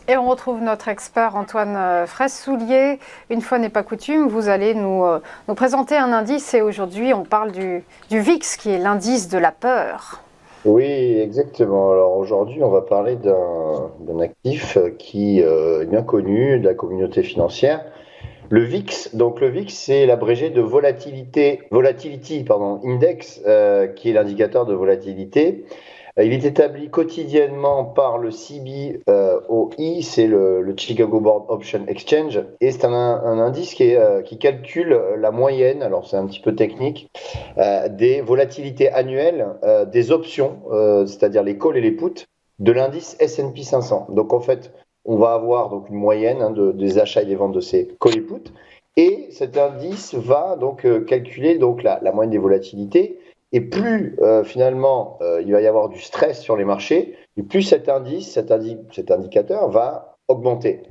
Et on retrouve notre expert Antoine Fraisse-Soulier. Une fois n'est pas coutume, vous allez nous présenter un indice et aujourd'hui on parle du VIX qui est l'indice de la peur. Oui, exactement. Alors aujourd'hui, on va parler d'un actif qui est bien connu de la communauté financière, le VIX. Donc le VIX, c'est l'abrégé de Volatility pardon, Index, qui est l'indicateur de volatilité. Il est établi quotidiennement par le CBOE, c'est le Chicago Board Option Exchange, et c'est un indice qui calcule la moyenne, alors c'est un petit peu technique, des volatilités annuelles des options, c'est-à-dire les calls et les puts, de l'indice S&P 500. Donc en fait, on va avoir donc une moyenne des achats et des ventes de ces calls et puts, et cet indice va donc calculer donc la moyenne des volatilités. Et plus finalement il va y avoir du stress sur les marchés, et plus cet indicateur va augmenter.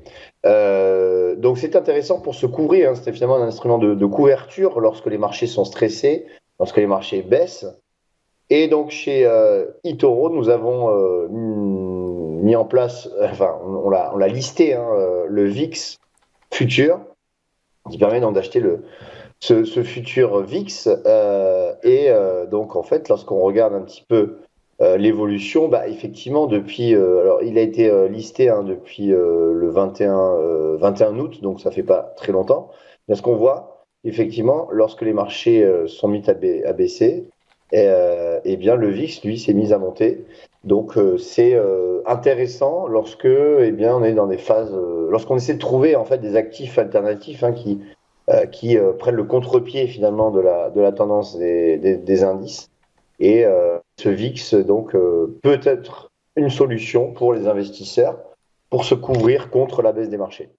Donc c'est intéressant pour se couvrir, hein. C'est finalement un instrument de couverture lorsque les marchés sont stressés, lorsque les marchés baissent. Et donc chez eToro, nous avons mis en place, enfin on l'a listé, hein, le VIX futur, qui permet donc d'acheter ce futur VIX. Donc, en fait, lorsqu'on regarde un petit peu l'évolution, bah, effectivement, alors, il a été listé hein, depuis le 21 août, donc ça fait pas très longtemps. Mais ce qu'on voit, effectivement, lorsque les marchés sont mis à baisser, eh bien, le VIX, lui, s'est mis à monter. Donc, c'est intéressant lorsque, eh bien, on est dans des phases, lorsqu'on essaie de trouver en fait des actifs alternatifs hein, qui prennent le contre-pied finalement de la tendance des indices. Et ce VIX donc peut être une solution pour les investisseurs pour se couvrir contre la baisse des marchés.